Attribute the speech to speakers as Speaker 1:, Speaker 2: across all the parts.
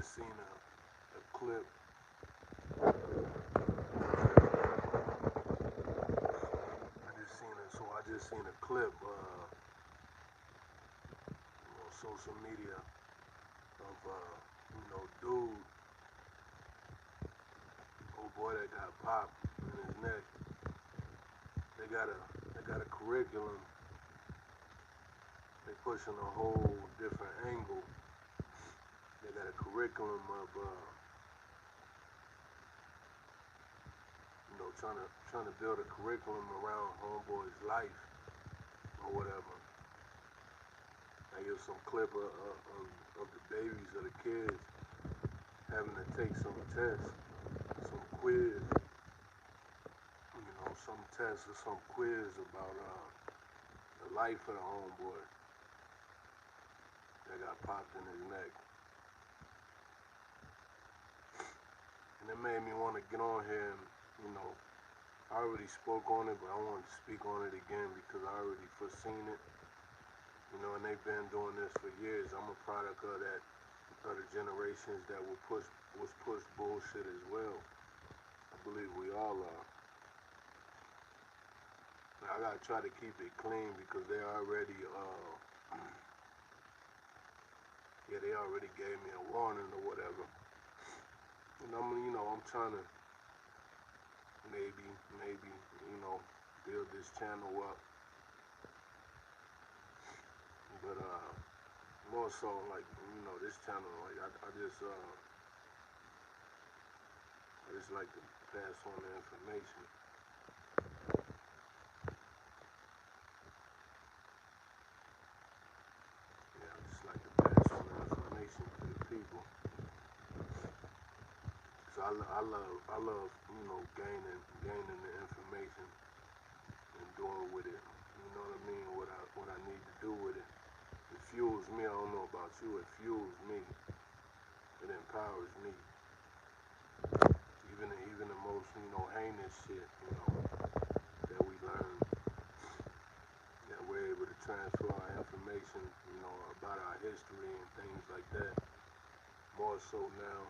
Speaker 1: just seen a clip. I just seen a clip on social media of dude, old boy that got popped in his neck. They got a curriculum. They pushing a whole different angle. They got a curriculum of trying to build a curriculum around homeboy's life or whatever. I give some clip of the babies or the kids having to take some tests, some quiz, some test or some quiz about the life of the homeboy that got popped in his neck. And it made me want to get on here and, I already spoke on it, but I wanted to speak on it again because I already foreseen it. And they've been doing this for years. I'm a product of that, of the generations that was push bullshit as well. I believe we all are. I gotta try to keep it clean because they already gave me a warning or whatever. And I'm trying to maybe, build this channel up. But more so like, this channel, like I just like to pass on the information. Yeah, I just like to pass on the information to the people. So I love, gaining the information and doing with it. You know what I mean? What I need to do with it. It fuels me. I don't know about you. It fuels me. It empowers me. Even the most, heinous shit, that we learn, that we're able to transfer our information, about our history and things like that. More so now.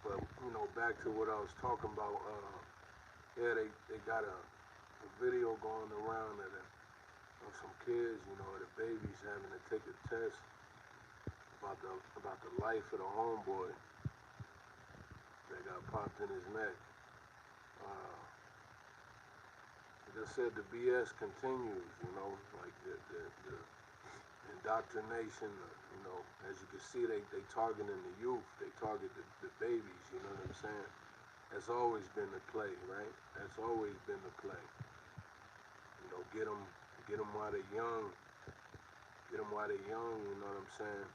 Speaker 1: But, back to what I was talking about, yeah, they got a video going around of some kids, the babies having to take a test about the life of the homeboy that got popped in his neck. Like I said, the BS continues, like the indoctrination, as you can see, they targeting the youth, they target the babies, you know what I'm saying? That's always been the play, right? That's always been the play. Get them while they're young, you know what I'm saying?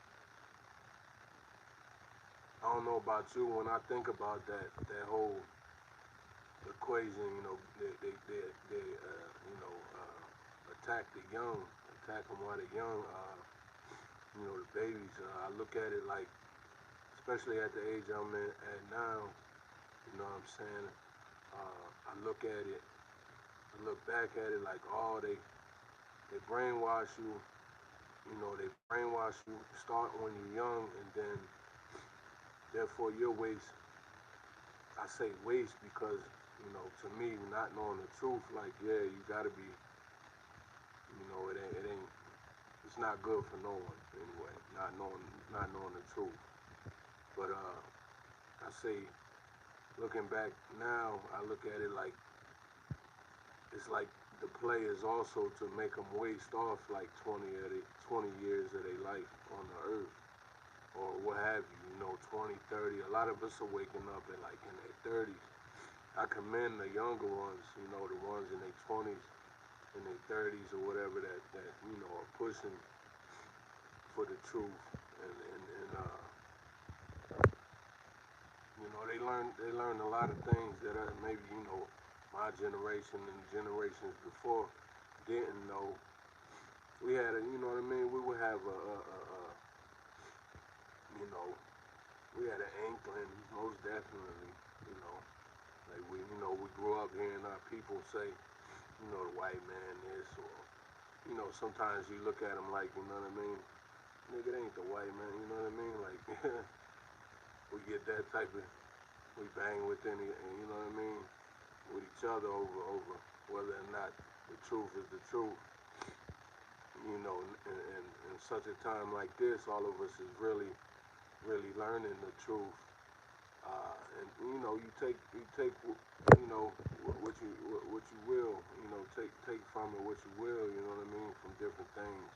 Speaker 1: I don't know about you, when I think about that whole equation, they attack the young, attack them while they're young, the babies, I look at it like, especially at the age I'm at now, you know what I'm saying, I look back at it like, they brainwash you, they brainwash you, start when you're young, and then, therefore, your waste, I say waste because, to me, not knowing the truth, like, yeah, you gotta be, it ain't, it's not good for no one, anyway, not knowing the truth. But, I say, looking back now, I look at it like, it's like the play is also to make them waste off like 20 years of their life on the earth, or what have you, 20, 30. A lot of us are waking up in their 30s. I commend the younger ones, the ones in their 20s, in their 30s or whatever that are pushing for the truth, and they learn a lot of things that are maybe, my generation and generations before didn't know. We had we would have we had an inkling, most definitely, like we grew up hearing our people say, the white man this, or you know, sometimes you look at them like, you know what I mean? Nigga, it ain't the white man, you know what I mean? Like, we get that type of, we bang with any, you know what I mean? With each other over whether or not the truth is the truth. You know, in such a time like this, all of us is really learning the truth. And you know, you take you know what you will, you know, take from it what you will, you know what I mean, from different things.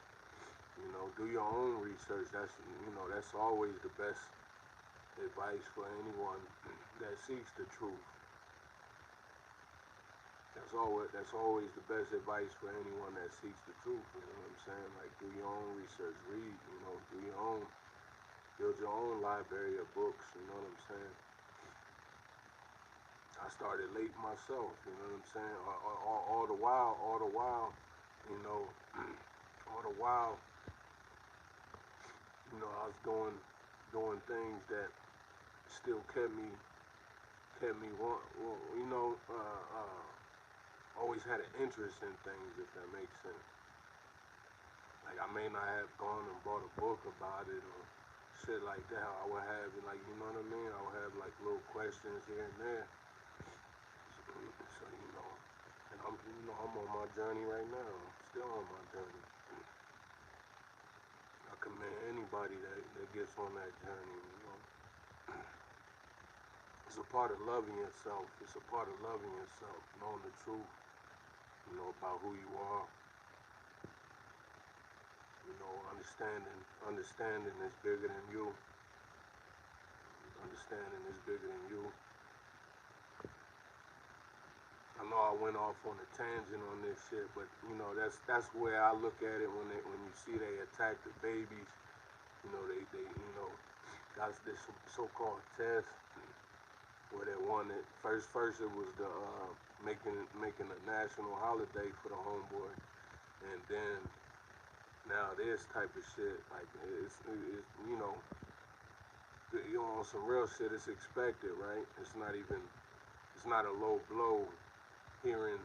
Speaker 1: You know, do your own research. That's, you know, that's always the best advice for anyone that seeks the truth. That's always the best advice for anyone that seeks the truth. You know what I'm saying? Like, do your own research, read. You know, do your own, build your own library of books. You know what I'm saying? I started late myself. You know what I'm saying? All the while, you know, all the while, you know, I was doing things that still kept me you know, always had an interest in things, if that makes sense. Like, I may not have gone and bought a book about it or shit like that. I would have, like, you know what I mean? I would have, like, little questions here and there. So, you know, and I'm on my journey right now. I'm still on my journey. I commend anybody that gets on that journey, you know. It's a part of loving yourself. It's a part of loving yourself, knowing the truth, you know, about who you are. You know, understanding is bigger than you. Understanding is bigger than you. I know I went off on a tangent on this shit, but you know, that's where I look at it when you see they attack the babies. You know, they you know, that's this so-called test where they wanted first it was the making a national holiday for the homeboy, and then now this type of shit, like, it's you know, you know, on some real shit, it's expected, right? It's not a low blow hearing,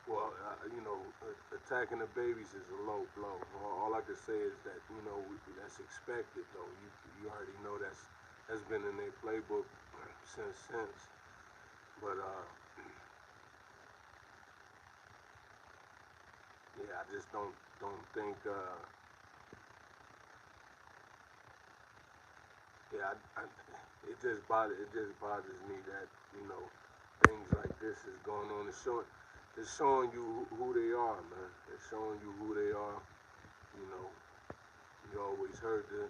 Speaker 1: well, you know, attacking the babies is a low blow. All I can say is that, you know, that's expected, though. You already know that's been in their playbook since. But yeah, I just don't think. Yeah, it just bothers me that, you know, things like this is going on. It's showing you who they are, man. It's showing you who they are. You know, you always heard the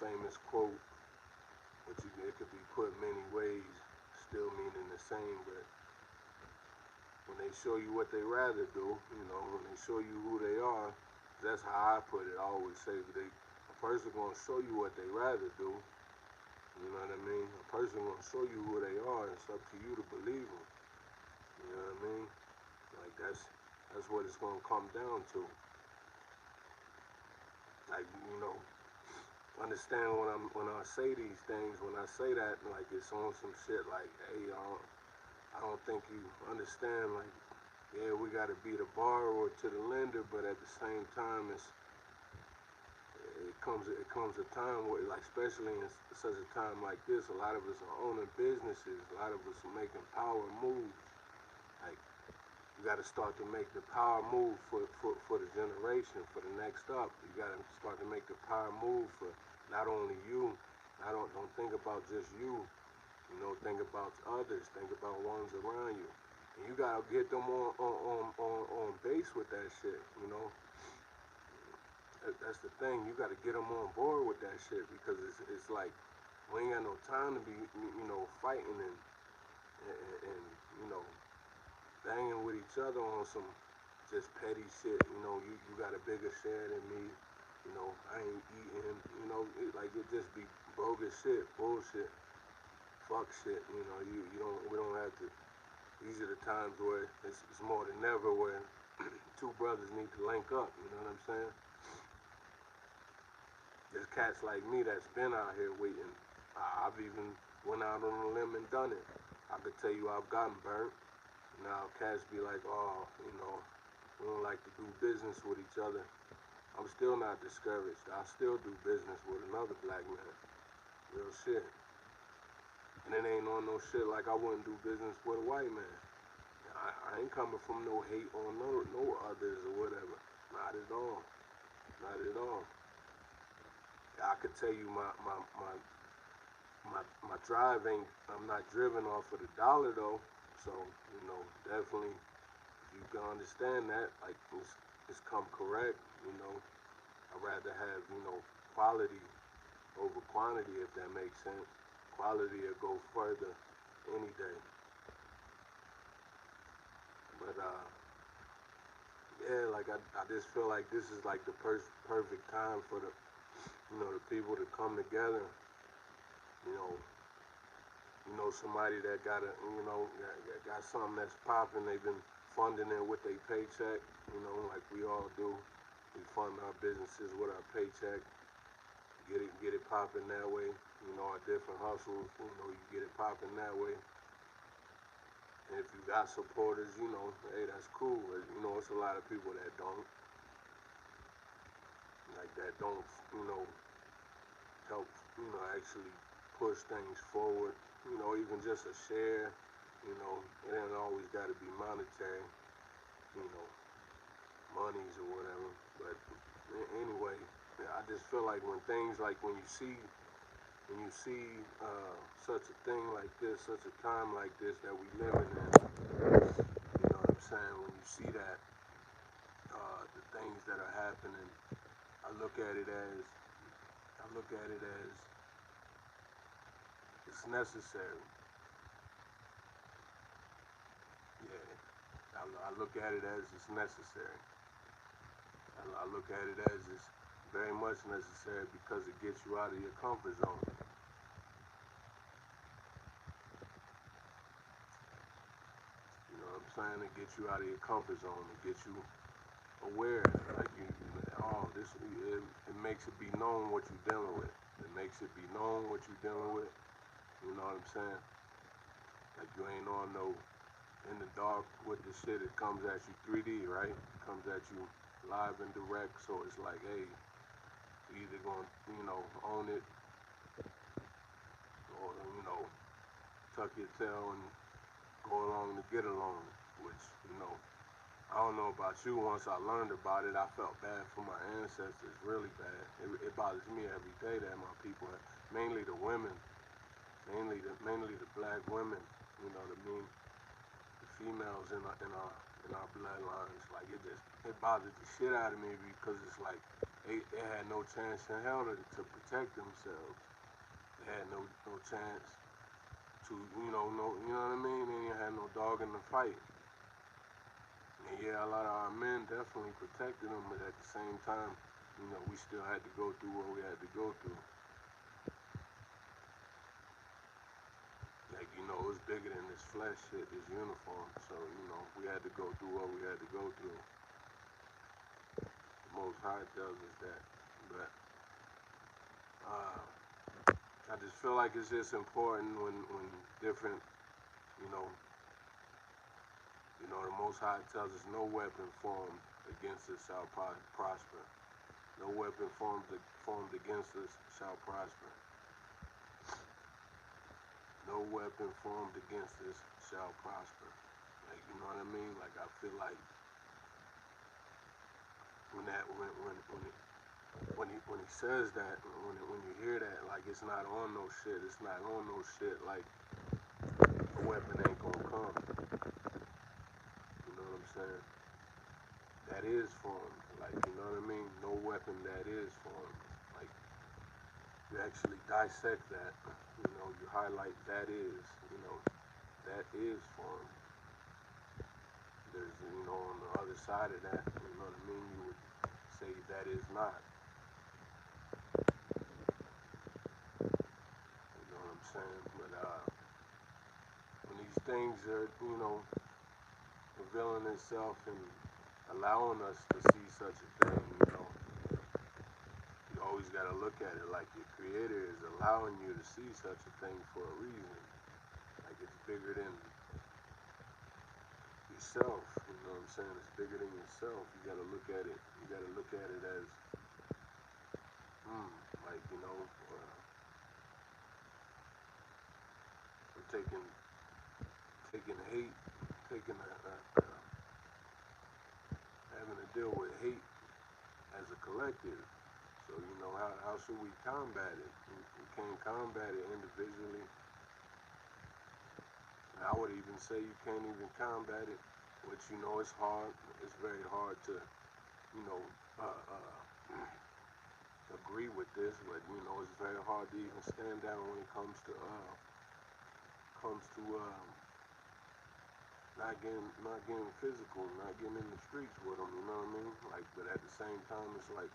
Speaker 1: famous quote, which it could be put many ways, still meaning the same. But when they show you what they rather do, you know, when they show you who they are, that's how I put it. I always say a person gonna show you what they rather do. You know what I mean? A person gonna show you who they are. It's up to you to believe them. You know what I mean? Like, that's what it's gonna come down to. Like, you know, understand when I say these things, when I say that, like, it's on some shit like, hey, I don't think you understand, like, yeah, we gotta be the borrower to the lender, but at the same time, it comes a time where, like, especially in such a time like this, a lot of us are owning businesses, a lot of us are making power moves. Like, you got to start to make the power move for the generation, for the next up. You got to start to make the power move for not only you. I don't think about just you. You know, think about others. Think about ones around you. And you got to get them on base with that shit. You know, that's the thing. You got to get them on board with that shit, because it's like, we ain't got no time to be, you know, fighting and you know, banging with each other on some just petty shit. You know, you got a bigger share than me. You know, I ain't eating. You know, it just be bogus shit, bullshit, fuck shit. You know, we don't have to. These are the times where it's more than ever where two brothers need to link up. You know what I'm saying? There's cats like me that's been out here waiting. I've even went out on a limb and done it. I could tell you I've gotten burnt. Now cats be like, oh, we don't like to do business with each other. I'm still not discouraged. I still do business with another black man. Real shit. And it ain't on no shit like I wouldn't do business with a white man. I ain't coming from no hate on no others or whatever. Not at all. Not at all. I could tell you my drive ain't, I'm not driven off of the dollar though. So, definitely you can understand that. Like it's come correct, I'd rather have, quality over quantity, if that makes sense. Quality will go further any day. But yeah, like I just feel like this is like the perfect time for the the people to come together. You know, somebody that got a got something that's popping. They've been funding it with their paycheck. Like we all do. We fund our businesses with our paycheck. Get it popping that way. Our different hustles. You get it popping that way. And if you got supporters, hey, that's cool. It's a lot of people that don't. Like that don't, help, actually push things forward. Even just a share, it ain't always got to be monetary, you know, monies or whatever. But anyway, I just feel like when things like when you see such a thing like this, such a time like this that we living in, you know what I'm saying? When you see that, the things that are happening, I look at it as it's necessary. Yeah, I look at it as it's necessary. I look at it as it's very much necessary because it gets you out of your comfort zone. You know what I'm saying? It gets you out of your comfort zone. It gets you aware. Like it makes it be known what you're dealing with. It makes it be known what you're dealing with. You know what I'm saying? Like you ain't on no in the dark with the shit. It comes at you 3D, right? It comes at you live and direct. So it's like, hey, you either gonna, own it or, tuck your tail and go along to get along. Which, I don't know about you. Once I learned about it, I felt bad for my ancestors, really bad. It bothers me every day that my people, mainly the women, mainly the black women, the females in our bloodlines. Like it bothered the shit out of me because it's like they had no chance in hell to protect themselves. They had no chance to, you know what I mean? They had no dog in the fight. And yeah, a lot of our men definitely protected them, but at the same time, we still had to go through what we had to go through. Like, it was bigger than this flesh shit, this uniform. So, we had to go through what we had to go through. The Most High tells us that. But I just feel like it's just important when different, the Most High tells us no weapon formed against us shall prosper. No weapon formed against us shall prosper. No weapon formed against us shall prosper. Like, you know what I mean? Like, I feel like when he says that, when you hear that, like, it's not on no shit. It's not on no shit. Like, a weapon ain't gonna come. You know what I'm saying? That is formed. Like, you know what I mean? No weapon that is formed. Like, you actually dissect that. You highlight that is. That is formed. There's, on the other side of that, you know what I mean? You would say that is not. You know what I'm saying? But when these things are, revealing itself and allowing us to see such a thing, you always got to look at it like your creator is allowing you to see such a thing for a reason. Like it's bigger than yourself. You know what I'm saying? It's bigger than yourself. You gotta look at it. You gotta look at it as, like, you know, we're taking hate, taking having to deal with hate as a collective. So, you know, how should we combat it? We can't combat it individually. I would even say you can't even combat it, which, you know, it's hard. It's very hard to, you know, agree with this, but, you know, it's very hard to even stand down when it comes to not getting physical, not getting in the streets with them. You know what I mean? Like, but at the same time, it's like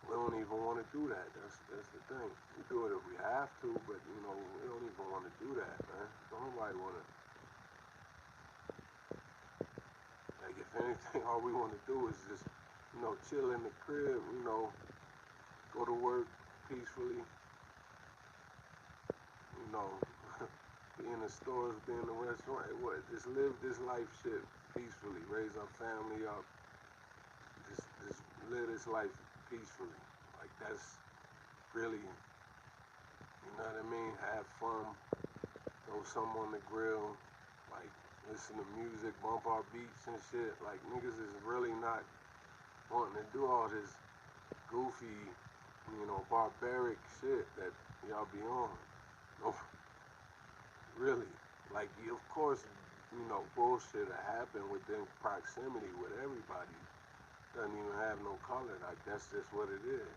Speaker 1: we don't even want to do that. That's the thing. We do it if we have to, but, you know, we don't even want to do that, man. Don't nobody want to. Like, if anything, all we want to do is just, you know, chill in the crib, you know, go to work peacefully, you know, be in the stores, be in the restaurant, what, just live this life shit peacefully, raise our family up, just live this life peacefully. Like, that's really, you know what I mean, have fun, throw something on the grill, like, listen to music, bump our beats and shit. Like, niggas is really not wanting to do all this goofy, you know, barbaric shit that y'all be on. No, really. Like, of course, you know, bullshit will happen within proximity with everybody. Doesn't even have no color. Like, that's just what it is.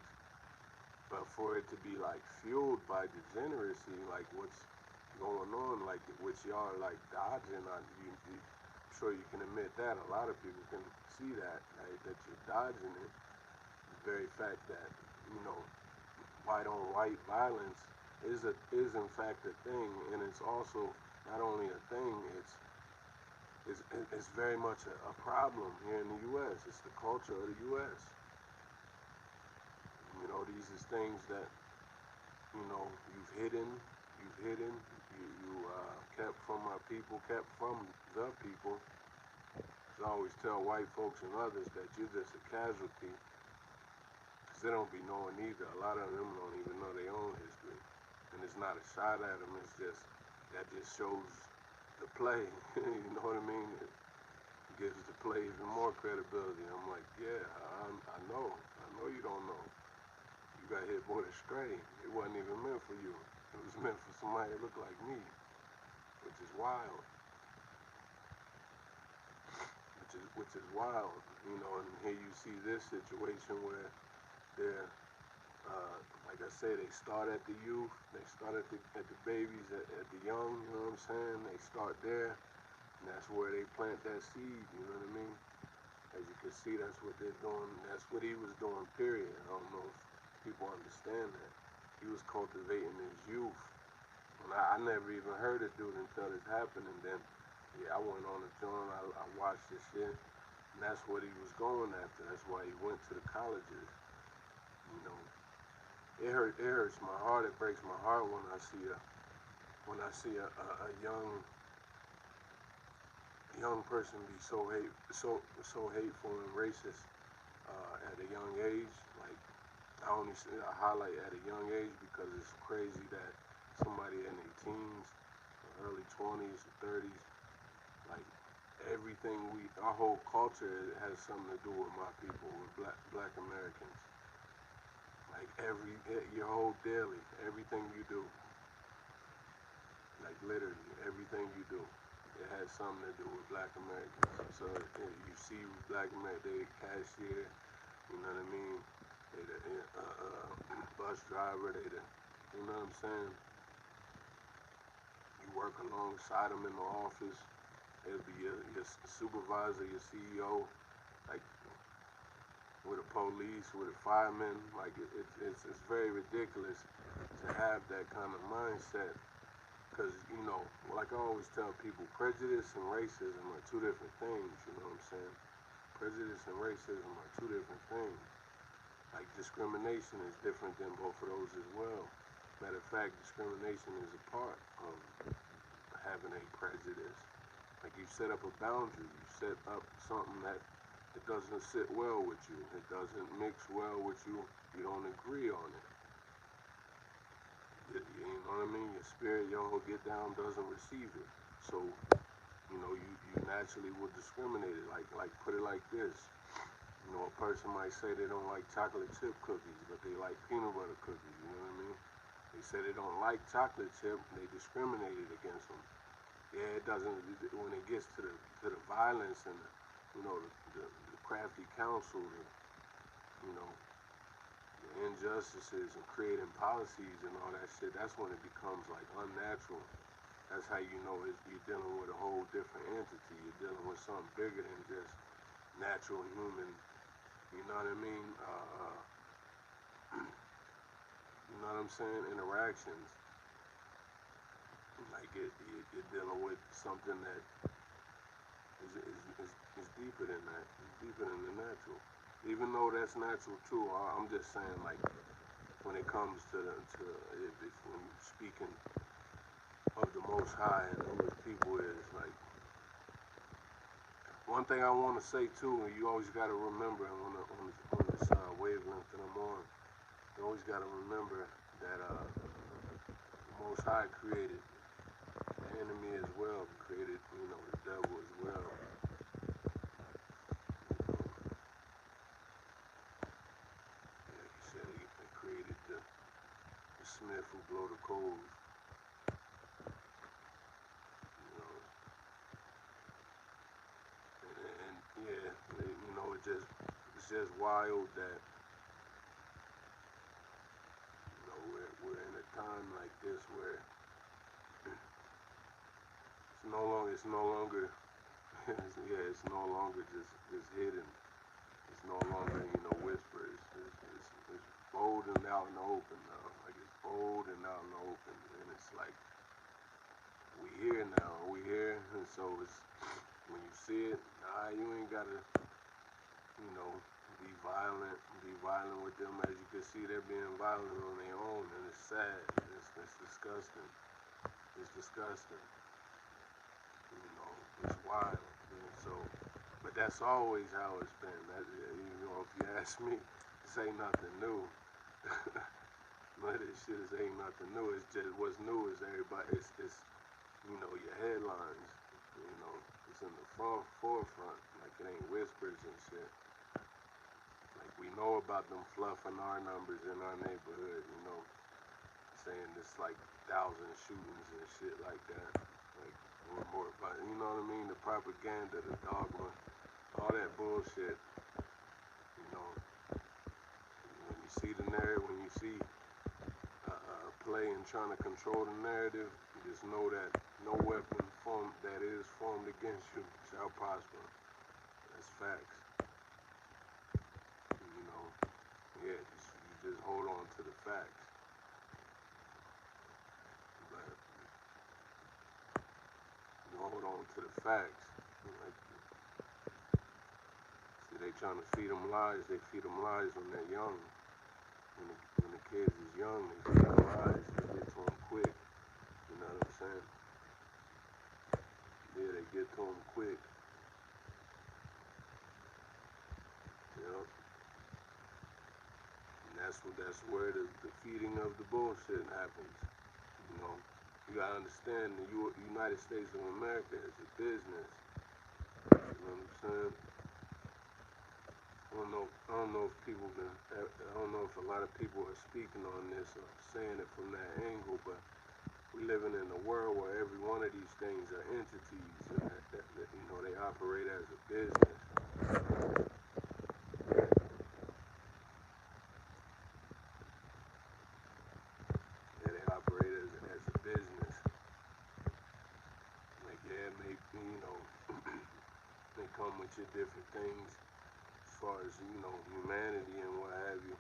Speaker 1: But for it to be, like, fueled by degeneracy, like what's going on, like, which y'all are, like, dodging on, I'm sure you can admit that. A lot of people can see that, right, that you're dodging it. The very fact that, you know, white on white violence is in fact a thing, and it's also not only a thing, it's very much a problem here in the U.S. It's the culture of the U.S. You know, these is things that, you know, you've hidden, you kept from our people, kept from the people. I always tell white folks and others that you're just a casualty, because they don't be knowing either. A lot of them don't even know their own history. And it's not a shot at them, it's just, that just shows the play, you know what I mean? It gives the play even more credibility. I'm like, yeah, I know you don't know. You got hit with a stray. It wasn't even meant for you. It was meant for somebody that looked like me, which is wild. Which is wild, you know. And here you see this situation where they're, like I say, they start at the youth, they start at the babies, at the young. You know what I'm saying? They start there, and that's where they plant that seed. You know what I mean? As you can see, that's what they're doing. That's what he was doing, period. I don't know if people understand that. He was cultivating his youth. And I never even heard it, dude, until this happened. And then, yeah, I went on the joint, I watched this shit. And that's what he was going after. That's why he went to the colleges. You know, it hurts my heart. It breaks my heart when I see a young person be so hateful and racist at a young age. Like, I highlight at a young age because it's crazy that somebody in their teens, early 20s, 30s, like, everything our whole culture has something to do with my people, with black Americans. Like, your whole daily, everything you do, like, literally everything you do, it has something to do with black Americans. So you see black Americans, they cashier, you know what I mean? They the bus driver, you know what I'm saying? You work alongside them in the office. It'll be your supervisor, your CEO, like, with the police, with the firemen. Like, it's very ridiculous to have that kind of mindset. Because, you know, like I always tell people, prejudice and racism are two different things, you know what I'm saying? Prejudice and racism are two different things. Like, discrimination is different than both of those as well. Matter of fact, discrimination is a part of having a prejudice. Like you set up a boundary, you set up something that it doesn't sit well with you, it doesn't mix well with you, you don't agree on it. You know what I mean? Your spirit, your whole get down doesn't receive it. So, you know, you naturally will discriminate it. Like put it like this. You know, a person might say they don't like chocolate chip cookies, but they like peanut butter cookies, you know what I mean? They say they don't like chocolate chip, they discriminated against them. Yeah, it doesn't, when it gets to the violence and, you know, the crafty counsel, you know, the injustices and creating policies and all that shit, that's when it becomes like unnatural. That's how you know you're dealing with a whole different entity. You're dealing with something bigger than just natural human, you know what I mean? You know what I'm saying? Interactions. Like you're dealing with something that is deeper than that. It's deeper than the natural. Even though that's natural too, I'm just saying like when it comes to if when you're speaking of the Most High and who His people is, like one thing I want to say too, and you always got to remember on this wavelength that I'm on, you always got to remember that the Most High created the enemy as well, created, you know, the devil as well. Like he said, he created the smith who blow the coals, you know, and yeah, you know, it's just wild that, you know, we're in a time like this where it's no longer yeah, it's no longer just hidden. It's no longer, you know, whispers. It's bold and out in the open now. Like it's bold and out in the open, and it's like we here now. We here, and so it's when you see it, you ain't gotta, you know, be violent with them. As you can see, they're being violent on their own, and it's sad. It's disgusting. It's disgusting. You know, it's wild. And so, but that's always how it's been. That, you know, if you ask me, this ain't nothing new. But this shit ain't nothing new. It's just what's new is everybody. It's you know, your headlines. You know, it's in the forefront. Like it ain't whispers and shit. Like we know about them fluffing our numbers in our neighborhood. You know, saying it's like 1,000 shootings and shit like that. Like more, but you know what I mean? The propaganda, the dogma, all that bullshit. You know, when you see the narrative, when you see play and trying to control the narrative, just know that no weapon that is formed against you shall prosper. That's facts. You know, yeah, you just hold on to the facts. But you hold on to the facts. Like, see, they trying to feed them lies. They feed them lies when they're young. When the kids is young, they feed them lies. They get to them quick. You know what I'm saying? Yeah, they get to them quick. You know? And that's where the feeding of the bullshit happens. You know? You gotta understand the United States of America is a business. You know what I'm saying? I don't know if people I don't know if a lot of people are speaking on this or saying it from that angle, but we're living in a world where every one of these things are entities, and that you know they operate as a business. Yeah, they operate as a business. Like yeah, maybe you know they come with your different things as far as you know humanity and what have you.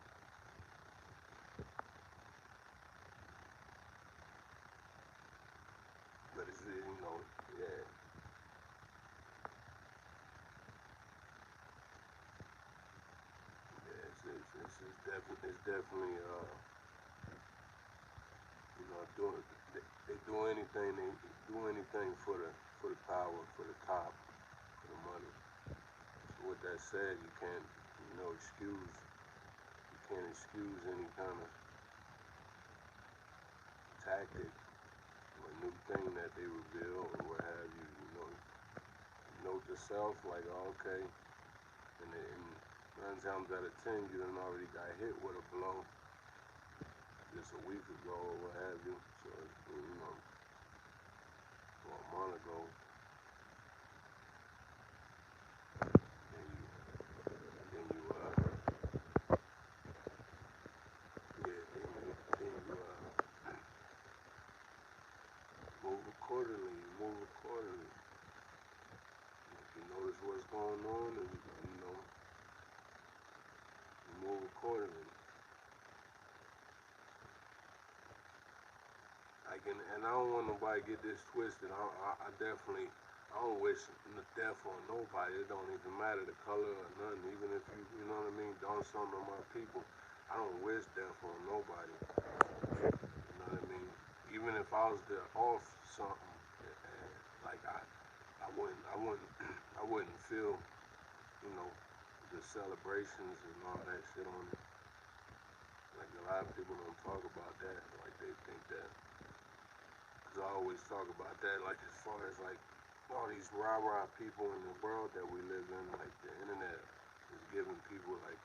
Speaker 1: But it's you know yeah. Yeah, it's definitely you know, they do anything they do anything for the power, for the top, for the money. So with that said, you can't, excuse any kind of tactic or new thing that they reveal or what have you. Note to self, like, oh, okay, and 9 times out of 10, you done already got hit with a blow just a week ago or what have you. So, or a month ago, and move accordingly. You move accordingly. If you notice what's going on, and you move accordingly. And I don't want nobody to get this twisted. I definitely, I don't wish death on nobody. It don't even matter the color or nothing. Even if you know what I mean, done something to my people, I don't wish death on nobody. You know what I mean? Even if I was there off something, like I wouldn't feel, the celebrations and all that shit on it. Like a lot of people don't talk about that. Like they think that. Cause I always talk about that. Like as far as like all these rah-rah people in the world that we live in, like the internet is giving people like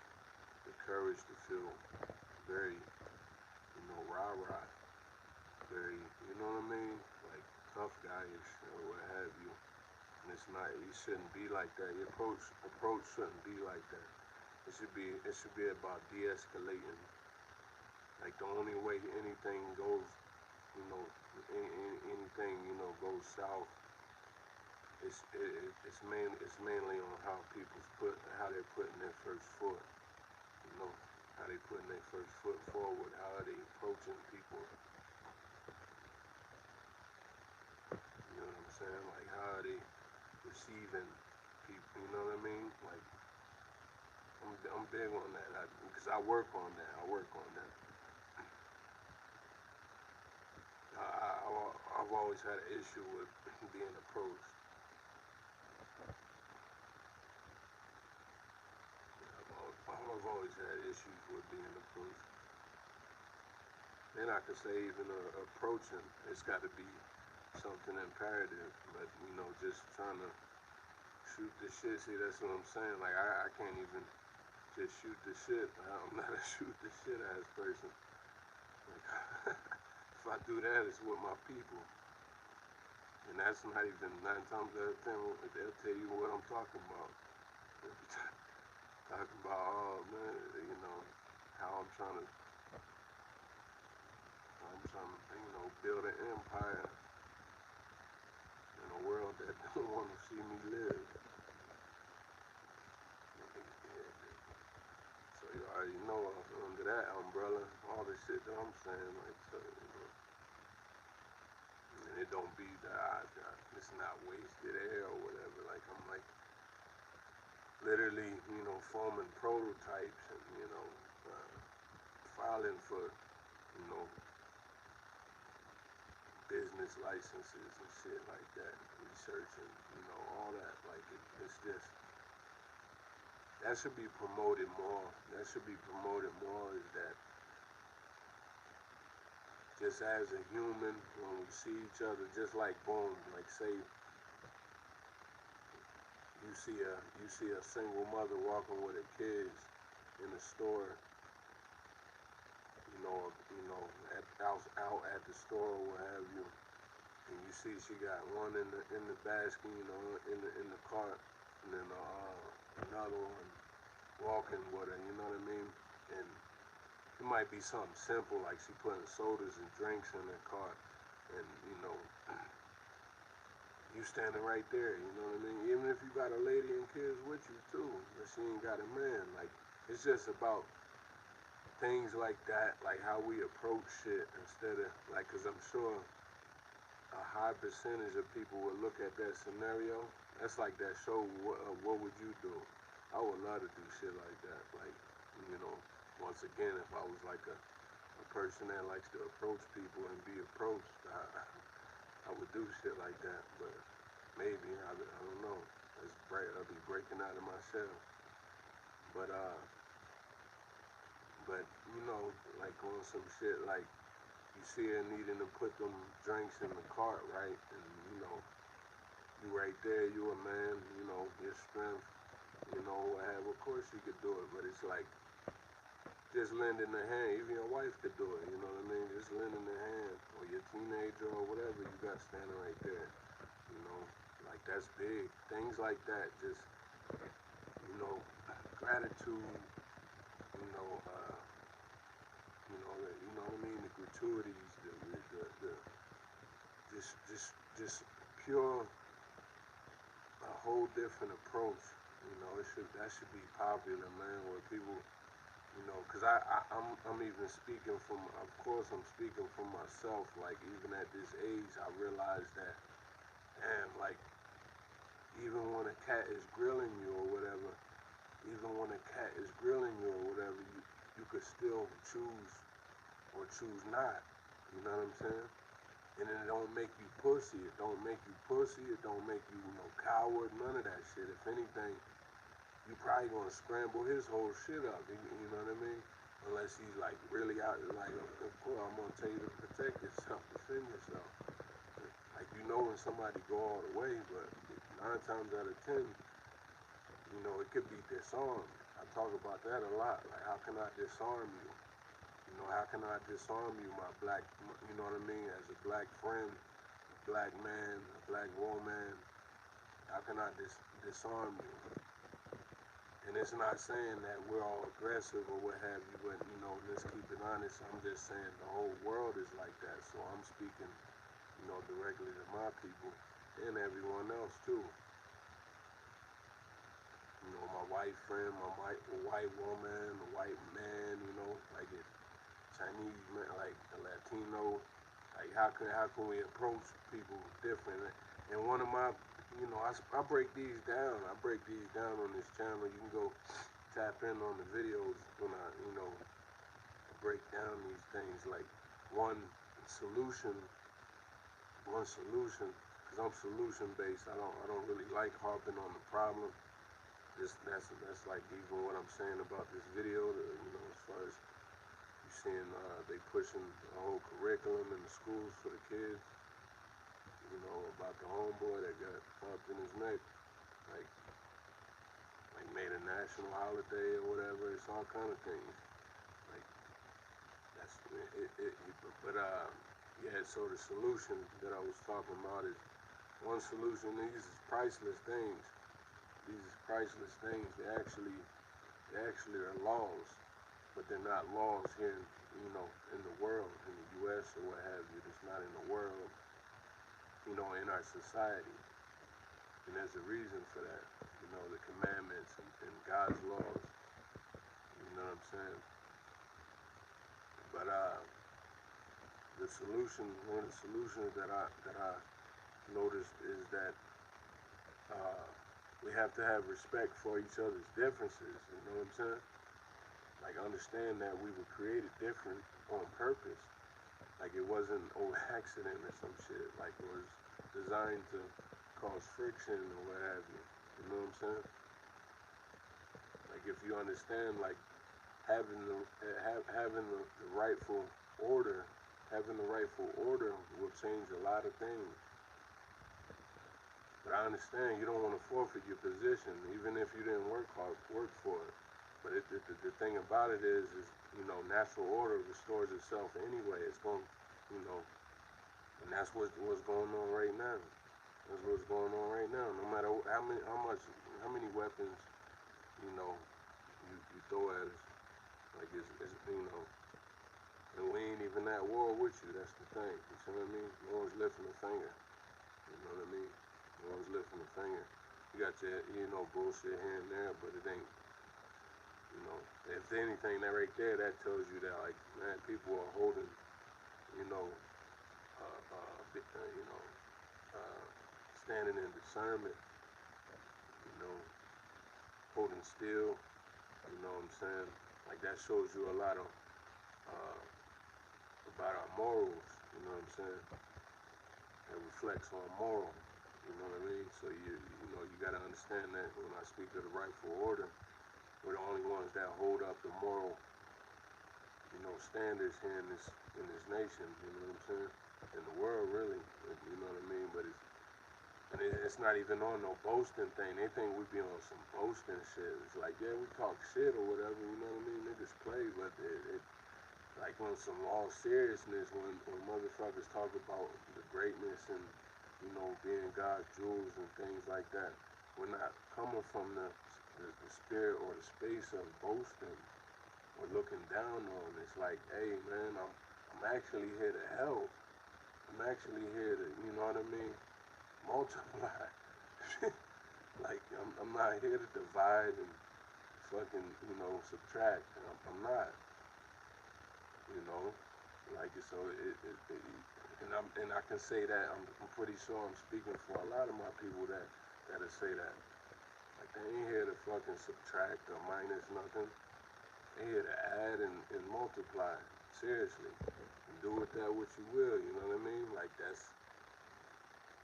Speaker 1: the courage to feel very, rah-rah, very, you know what I mean? Like tough guyish or what have you. And it's not. You shouldn't be like that. Your approach shouldn't be like that. It should be about de-escalating. Like the only way anything goes, anything goes south. It's mainly on how how they're putting their first foot. How they putting their first foot forward. How are they approaching people? You know what I'm saying? Like how are they receiving people? You know what I mean? Like I'm big on that because I work on that. I've always had an issue with being approached. I've always had issues with being approached. And I could say even approaching, it's got to be something imperative. But just trying to shoot the shit. See, that's what I'm saying. Like I can't even just shoot the shit. I'm not a shoot the shit ass person. Like if I do that, it's with my people. And that's not even 9 times out of 10, they'll tell you what I'm talking about. Talking about, oh man, how I'm trying to, build an empire in a world that don't want to see me live. So you already know under that umbrella, all the shit that I'm saying, like, so, and it don't be that it's not wasted air or whatever. Like I'm like literally, forming prototypes and filing for, business licenses and shit like that, researching, all that. Like it's just that should be promoted more. Is that just as a human, when we see each other, just like boom, like say you see a single mother walking with her kids in the store, out at the store or what have you, and you see she got one in the basket, in the cart, and then another one walking with her, you know what I mean? And it might be something simple like she putting sodas and drinks in her cart, and you standing right there, you know what I mean? Even if you got a lady and kids with you too, but she ain't got a man, like it's just about things like that, like how we approach shit instead of like, cause I'm sure a high percentage of people would look at that scenario. That's like that show, What Would You Do? I would love to do shit like that. Like, once again, if I was like a person that likes to approach people and be approached, I would do shit like that, but maybe, I don't know. I'll be breaking out of my shell. But you know, like on some shit, like you see her needing to put them drinks in the cart, right? And you know, you right there, you a man, you know, your strength, you know, whatever. Of course you could do it, but it's like just lending a hand. Even your wife could do it, you know what I mean? Just lending a hand, or your teenager, or whatever you got standing right there, you know, like that's big. Things like that, just you know, gratitude, you know, you know what I mean? The gratuities, the just pure, a whole different approach. You know, that should be popular, man. Where people, you know, cause I'm even speaking from, of course, I'm speaking from myself. Like even at this age, I realize that, damn, like even when a cat is grilling you or whatever, even when a cat is grilling you or whatever, you could still choose or choose not. You know what I'm saying? And it don't make you pussy. It don't make you pussy. It don't make you, you know, coward. None of that shit. If anything, you probably gonna scramble his whole shit up. You know what I mean? Unless he's like really out. Like, of course, I'm gonna tell you to protect yourself, defend yourself. Like you know when somebody go all the way, but 9 times out of 10, you know, it could be disarmed. I talk about that a lot. Like, how can I disarm you? You know, how can I disarm you, my black, you know what I mean, as a black friend, a black man, a black woman, how can I disarm you? And it's not saying that we're all aggressive or what have you, but, you know, let's keep it honest. I'm just saying the whole world is like that, so I'm speaking, you know, directly to my people and everyone else, too. You know, my white friend, my white woman, the white man, you know, like it. Chinese man, like the Latino, like how can we approach people different? And one of my, you know, I break these down. I break these down on this channel. You can go tap in on the videos when I, you know, break down these things. Like one solution, because I'm solution based. I don't really like harping on the problem. That's like even what I'm saying about this video. You know, as far as you seeing they pushing a whole curriculum in the schools for the kids, you know, about the homeboy that got popped in his neck, like made a national holiday or whatever. It's all kind of things. Like that's but yeah. So the solution that I was talking about is one solution. These is priceless things. These is priceless things. They actually are laws. But they're not laws here, you know, in the world, in the U.S. or what have you. It's not in the world, you know, in our society. And there's a reason for that, you know, the commandments and God's laws. You know what I'm saying? But the solution, one of the solutions that I noticed is that we have to have respect for each other's differences. You know what I'm saying? Like understand that we were created different on purpose. Like it wasn't on accident or some shit. Like it was designed to cause friction or what have you. You know what I'm saying? Like if you understand, like having the rightful order, will change a lot of things. But I understand you don't want to forfeit your position, even if you didn't work for it. But the thing about it is, you know, natural order restores itself anyway. It's going, you know, and that's what's going on right now. That's what's going on right now. No matter how many weapons, you know, you throw at us, like it's you know, and we ain't even at war with you. That's the thing. You see what I mean? No one's lifting a finger. You know what I mean? No one's lifting a finger. You got your, you know, bullshit here and there, but it ain't. You know, if anything, that right there, that tells you that, like, man, people are holding, you know, standing in discernment, you know, holding still, you know what I'm saying? Like, that shows you a lot of, about our morals, you know what I'm saying? That we reflects on moral. You know what I mean? So you know, you got to understand that when I speak of the rightful order, we're the only ones that hold up the moral, you know, standards here in this nation. You know what I'm saying? In the world, really. You know what I mean? But it's not even on no boasting thing. They think we be on some boasting shit. It's like, yeah, we talk shit or whatever. You know what I mean? Niggas play, but it like on some all seriousness, when motherfuckers talk about the greatness and, you know, being God's jewels and things like that, we're not coming from the spirit or the space of boasting or looking down on. It's like, hey man, I'm actually here to help. I'm actually here to, you know what I mean, multiply. Like I'm not here to divide and fucking, you know, subtract. I'm not. You know, like so and I can say that I'm pretty sure I'm speaking for a lot of my people that'll say that. Like they ain't here to fucking subtract or minus nothing. They here to add and multiply. Seriously, and do with that what you will. You know what I mean? Like that's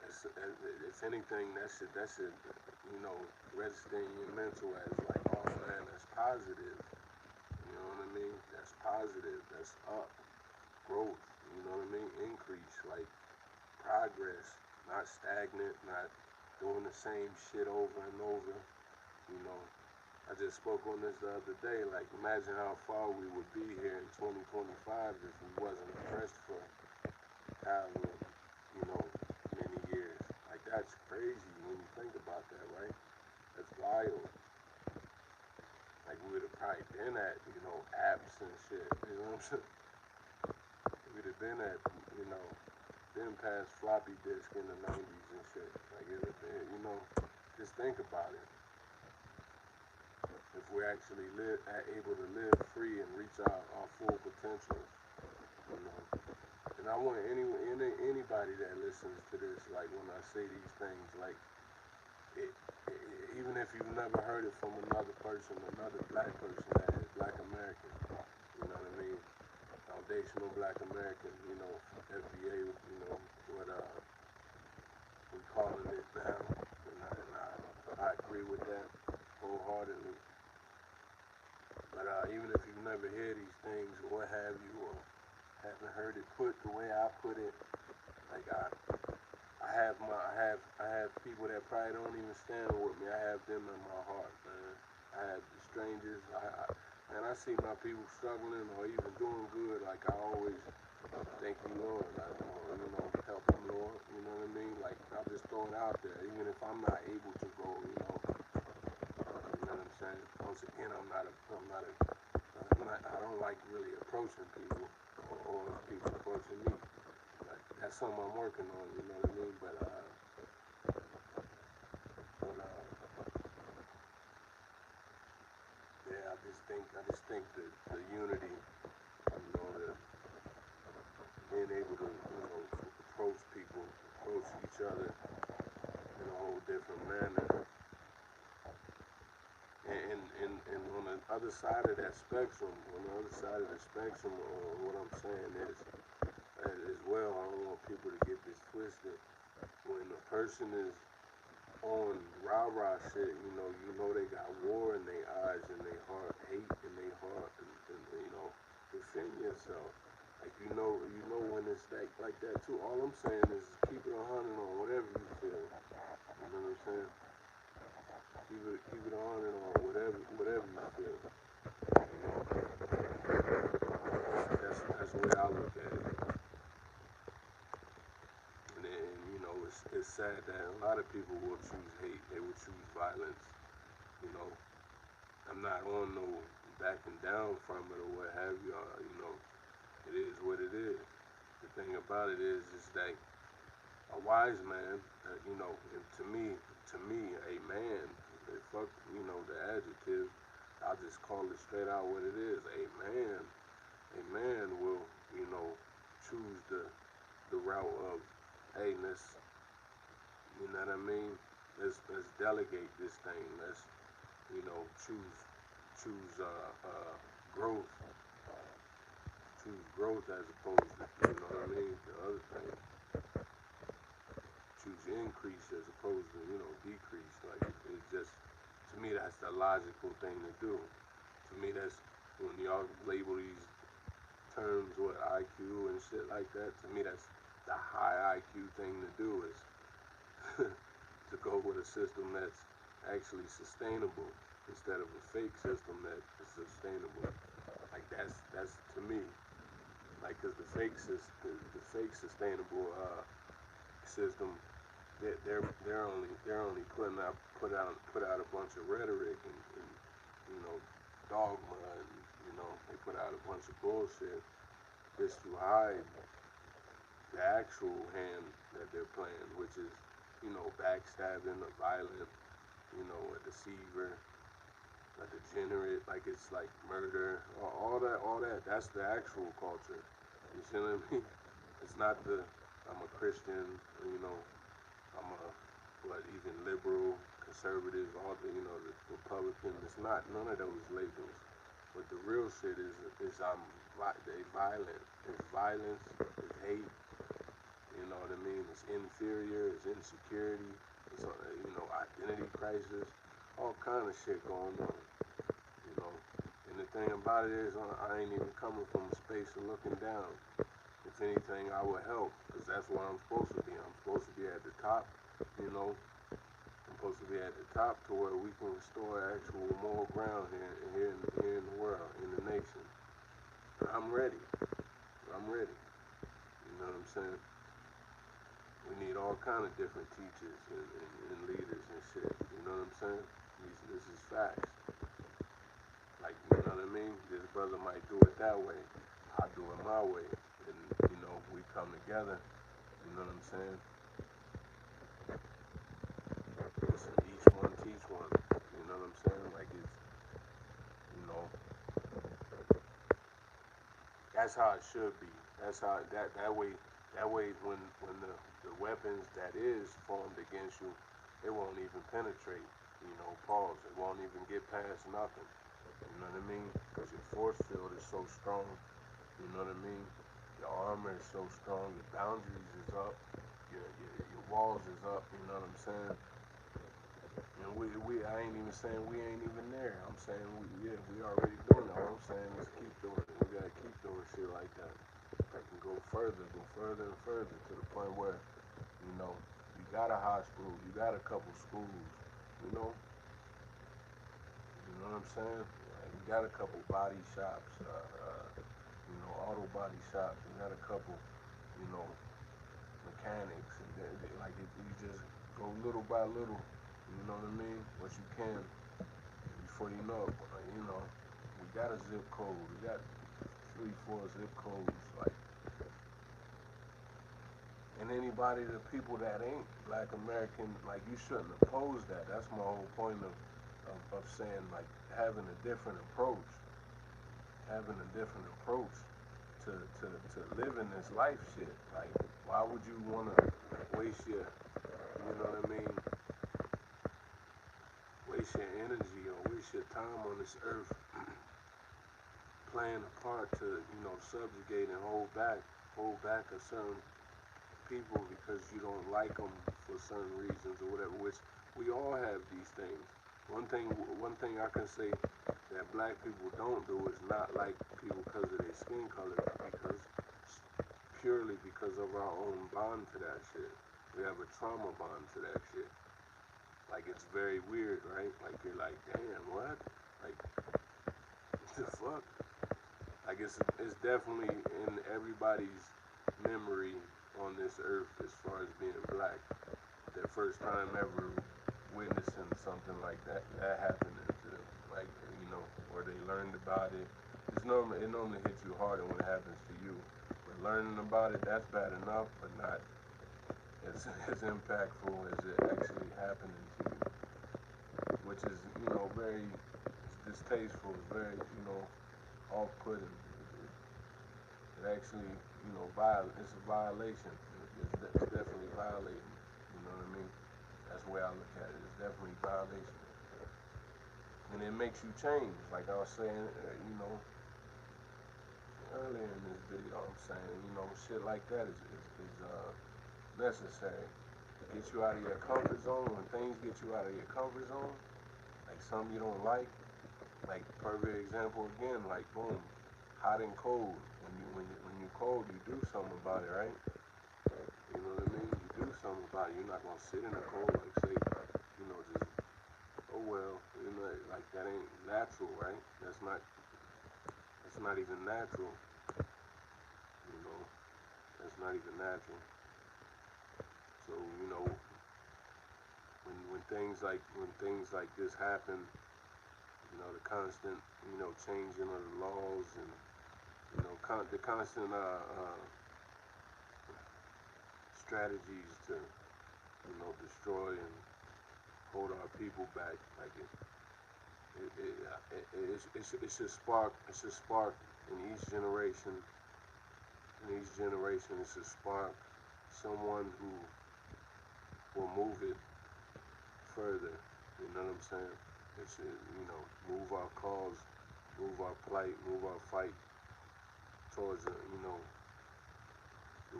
Speaker 1: if anything, that should you know, register in your mental as like, oh man, that's positive. You know what I mean? That's positive. That's up. Growth. You know what I mean? Increase. Like progress. Not stagnant. Not doing the same shit over and over. You know. I just spoke on this the other day. Like imagine how far we would be here in 2025 if we wasn't oppressed for however, you know, many years. Like that's crazy when you think about that, right? That's wild. Like we would have probably been at, you know, apps and shit. You know what I'm saying? We'd have been at, you know, been past floppy disk in the 90s and shit. Like it would been, you know, just think about it. If we're actually able to live free and reach our full potential, you know. And I want anybody that listens to this, like when I say these things, like even if you've never heard it from another person, another black person that is Black American, you know what I mean? Foundational Black American, you know, FBA, you know, what we calling it now, and I agree with that wholeheartedly. But even if you've never heard these things or what have you, or haven't heard it put the way I put it, like I have people that probably don't even stand with me. I have them in my heart, man. I have the strangers. And I see my people struggling or even doing good. Like I always thank you, Lord. You know, help them, Lord. You know what I mean? Like I just throw it out there, even if I'm not able to go. You know what I'm saying? Once again, I don't like really approaching people or people approaching me. Like that's something I'm working on. You know what I mean? But yeah, I just think the unity, you know, being able to, you know, approach people, approach each other in a whole different manner. And on the other side of that spectrum, or what I'm saying is, as well, I don't want people to get this twisted. When a person is on rah-rah shit, you know they got war in their eyes and their heart, hate in their heart, and you know, defend yourself. Like you know when it's like that too. All I'm saying is keep it 100 on whatever you feel. You know what I'm saying? Keep it 100 on whatever you feel. You know? That's the way I look at it. And you know, it's sad that a lot of people will choose hate. They will choose violence. You know, I'm not on no backing down from it or what have you. You know, it is what it is. The thing about it is that a wise man, you know, and to me, a man, fuck, you know, the adjective, I'll just call it straight out what it is. A man will, you know, choose the route of, hey, let's, you know what I mean? Let's delegate this thing. Let's, you know, choose growth. Choose growth as opposed to, you know what I mean, the other thing. huge increase as opposed to, decrease. Like, it's just, to me, that's the logical thing to do. To me, that's when y'all label these terms with IQ and shit like that. To me, that's the high IQ thing to do is to go with a system that's actually sustainable instead of a fake system that is sustainable. Like that's to me. Like, cause the fake sustainable system, they're only put out a bunch of rhetoric and dogma, and they put out a bunch of bullshit just to hide the actual hand that they're playing, which is backstabbing, a violent, a deceiver, a degenerate. Like, it's like murder, all that. That's the actual culture. You see what I mean? It's not I'm a Christian, I'm a even liberal, conservative, all the the Republican. It's not none of those labels. But the real shit is they violent. It's violence. It's hate. You know what I mean? It's inferior. It's insecurity. It's identity crisis. All kind of shit going on. And the thing about it is, I ain't even coming from a space of looking down. If anything, I would help, because that's where I'm supposed to be. I'm supposed to be at the top, I'm supposed to be at the top to where we can restore actual moral ground here in the world, in the nation. I'm ready. I'm ready. You know what I'm saying? We need all kind of different teachers and leaders and shit. You know what I'm saying? This is facts. Like, you know what I mean? This brother might do it that way. I do it my way. And, we come together. You know what I'm saying? Listen, each one teach one. You know what I'm saying? Like, it's, that's how it should be. That's how, that way when the weapons that is formed against you, it won't even penetrate. Pause. It won't even get past nothing. You know what I mean? Because your force field is so strong. You know what I mean? Your armor is so strong. Your boundaries is up. Your walls is up. You know what I'm saying? And I ain't even saying we ain't even there. I'm saying we already doing it. All I'm saying is keep doing it. We gotta keep doing shit like that. I can go further and further to the point where, you got a hospital, you got a couple schools, you know what I'm saying? Like, we got a couple body shops, auto body shops. We got a couple, mechanics, and you just go little by little. You know what I mean? What you can before you know it. We got a zip code. We got 3-4 zip codes, like. And anybody, the people that ain't Black American, like, you shouldn't oppose that. That's my whole point of saying, like, having a different approach. Having a different approach to living this life shit. Like, why would you want to waste your, you know what I mean, waste your energy or waste your time on this earth playing a part to, subjugate and hold back a certain people because you don't like them for certain reasons or whatever, which we all have these things. One thing I can say that Black people don't do is not like people because of their skin color, purely because of our own bond to that shit. We have a trauma bond to that shit. Like, it's very weird, right? Like, you're like, damn, what? Like, what the fuck? Like, it's definitely in everybody's memory on this earth as far as being Black. Their first time ever witnessing something like that happened to them. Like, where they learned about it. It normally hits you harder when it happens to you. But learning about it, that's bad enough, but not as impactful as it actually happening to you. Which is, very distasteful. It's very, off-putting. It actually, it's a violation. It's definitely violating. You know what I mean? That's the way I look at it. It's definitely a violation. And it makes you change. Like I was saying, earlier in this video, I'm saying, shit like that is necessary. get you out of your comfort zone, when things get you out of your comfort zone, like something you don't like perfect example again, like boom, hot and cold. When you cold, you do something about it, right? You know what I mean? You do something about it. You're not gonna sit in the cold like say, just oh well, like that ain't natural, right? That's not even natural. You know, that's not even natural. So when things like this happen, the constant changing of the laws and the constant strategies to destroy and hold our people back, like it should spark in each generation. In each generation, it should spark someone who will move it further. You know what I'm saying? It should, move our cause, move our plight, move our fight towards the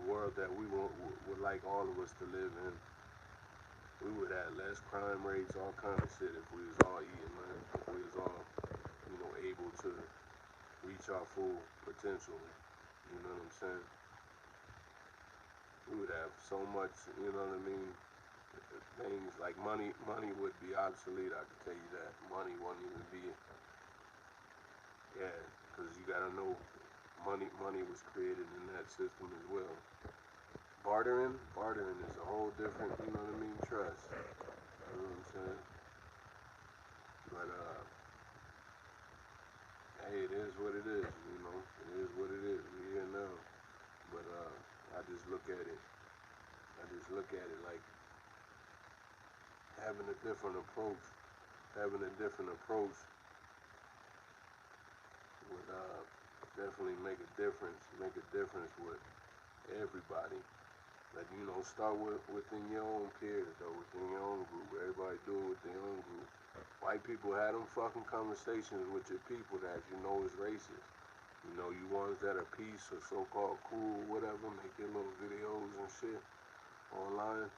Speaker 1: world that we would like all of us to live in. We would have less crime rates, all kind of shit if we was all eating, man. If we was all, able to reach our full potential. You know what I'm saying? We would have so much, you know what I mean? Things like money would be obsolete. I can tell you that. Money won't even be, yeah, because you gotta know, money was created in that system as well. Bartering is a whole different, you know what I mean? Trust. You know what I'm saying? But hey, it is what it is. It is what it is. We here now. But I just look at it. Like having a different approach. Having a different approach would definitely make a difference. Make a difference with everybody. Like, start within your own peers, though, within your own group. Everybody do it with their own group. White people have them fucking conversations with your people that you know is racist. You ones that are peace or so-called cool, whatever, make your little videos and shit online.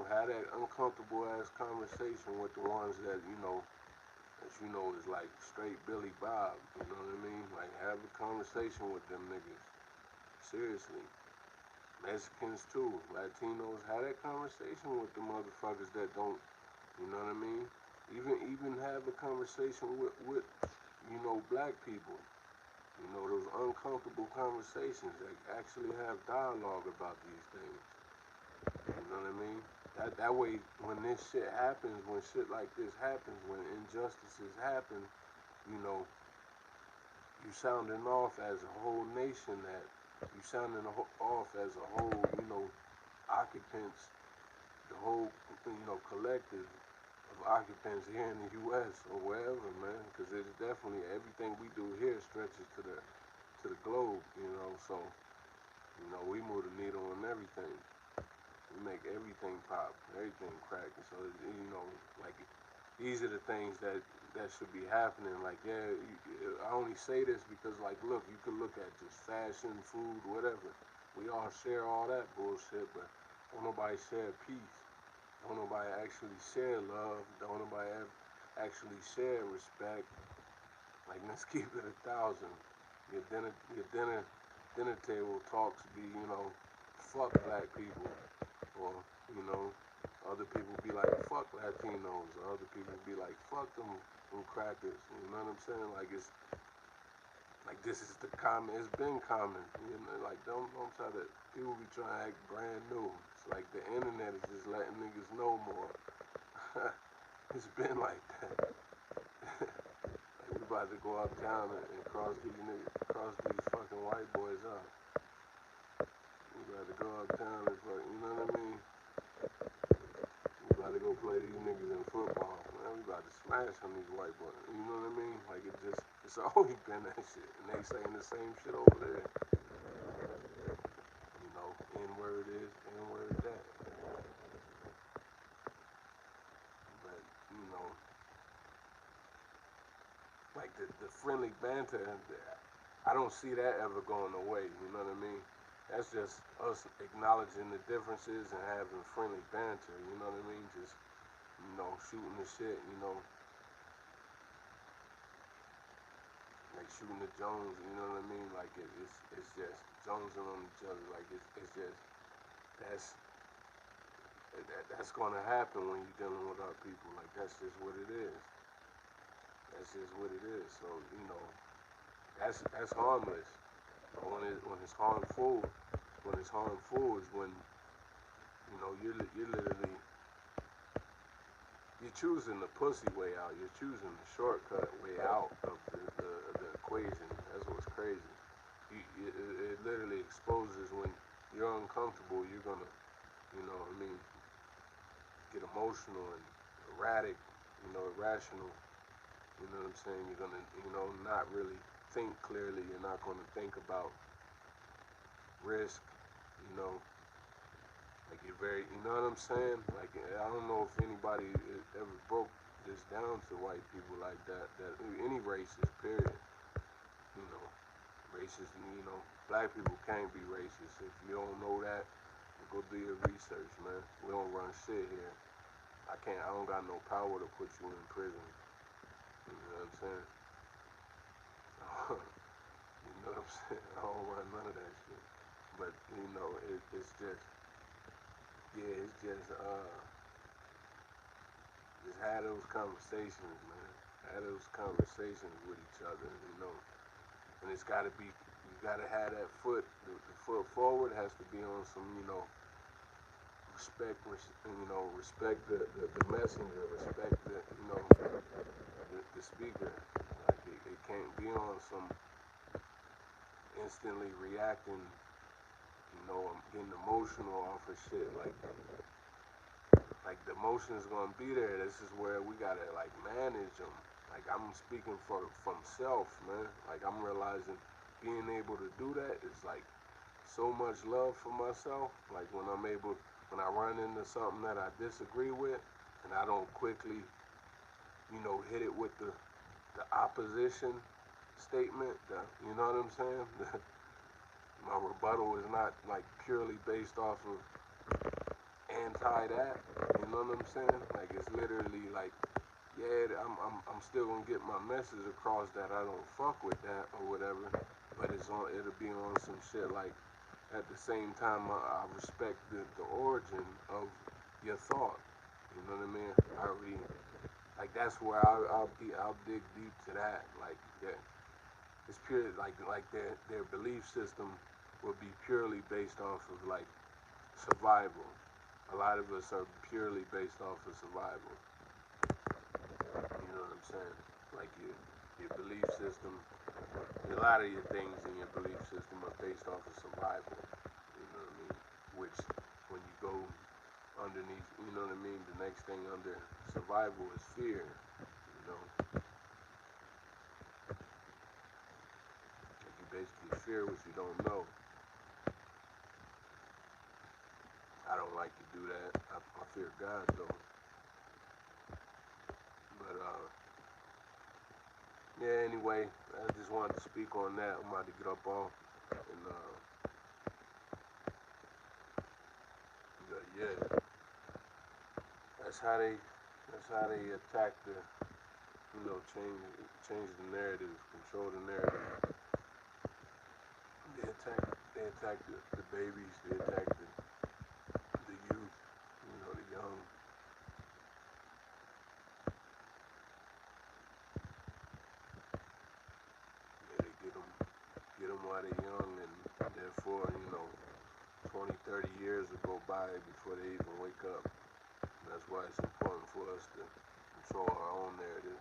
Speaker 1: Have that uncomfortable ass conversation with the ones that is like straight Billy Bob. You know what I mean? Like, have a conversation with them niggas. Seriously. Mexicans too, Latinos, have that conversation with the motherfuckers that don't, you know what I mean? Even have a conversation with black people. Those uncomfortable conversations that actually have dialogue about these things. You know what I mean? That way, when this shit happens, when shit like this happens, when injustices happen, you know, you sounding off as a whole nation that you sounding off as a whole, occupants, the whole, collective of occupants here in the U.S. or wherever, man, because it's definitely everything we do here stretches to the globe, so, we move the needle on everything. We make everything pop, everything crack, and so, like, these are the things that should be happening. Like, yeah, I only say this because, like, look, you can look at just fashion, food, whatever. We all share all that bullshit, but don't nobody share peace. Don't nobody actually share love. Don't nobody actually share respect. Like, let's keep it 1,000. Your dinner table talks be, fuck black people, or other people be like, fuck Latinos, or other people be like, fuck them crackers. You know what I'm saying? Like, it's like, this is the common. It's been common. Like, don't try to. People be trying to act brand new. It's like the internet is just letting niggas know more. It's been like that. Like, we about to go uptown and cross these fucking white boys out. We about to go uptown and you know what I mean? We about to go play these niggas in football. Man, we about to smash on these white boys. You know what I mean? Like, it's always been that shit. And they saying the same shit over there. N-word is, N-word that. But, like the friendly banter, I don't see that ever going away. You know what I mean? That's just us acknowledging the differences and having friendly banter, you know what I mean? Just, shooting the shit, like shooting the Jones, you know what I mean? Like it's just Jonesing on each other. Like it's just that's that's gonna happen when you're dealing with other people. Like that's just what it is. That's just what it is. So that's harmless. When it's harmful, is when you're literally you're choosing the pussy way out. You're choosing the shortcut way out of the equation. That's what's crazy. It literally exposes when you're uncomfortable. You're gonna, get emotional and erratic, irrational. You know what I'm saying? You're gonna, not really think clearly. You're not gonna think about risk. You know, like you're very, you know what I'm saying? Like I don't know if anybody ever broke this down to white people like that. That any racist, period. You know, racist. Black people can't be racist. If you don't know that, go do your research, man. We don't run shit here. I don't got no power to put you in prison. You know what I'm saying? You know what I'm saying? I don't run none of that shit. But it's just, yeah, it's just have those conversations, man. Have those conversations with each other, And it's gotta be, you gotta have that foot. The foot forward has to be on some, respect, respect the messenger, respect the speaker. Like it can't be on some instantly reacting, I'm getting emotional off of shit. Like the emotion is gonna be there. This is where we gotta like manage them. Like I'm speaking from self, man. Like I'm realizing being able to do that is like so much love for myself. Like when I run into something that I disagree with, and I don't quickly, hit it with the opposition statement. You know what I'm saying? My rebuttal is not like purely based off of anti that. You know what I'm saying? Like it's literally like, yeah, I'm still gonna get my message across that I don't fuck with that or whatever. But it'll be on some shit like at the same time I respect the origin of your thought. You know what I mean? I already like that's where I'll dig deep to that. Like that it's pure like their belief system will be purely based off of like survival. A lot of us are purely based off of survival. You know what I'm saying? Like your belief system, a lot of your things in your belief system are based off of survival. You know what I mean? Which when you go underneath, you know what I mean? The next thing under survival is fear. You know, like you basically fear what you don't know. I don't like to do that. I fear God though. But yeah. Anyway, I just wanted to speak on that. I'm about to get up off and yeah. That's how they attack change the narrative, control the narrative. They attack the babies, they attack the youth, the young. Yeah, they get them while they're young, and therefore, 20, 30 years will go by before they even wake up. And that's why it's important for us to control our own narrative.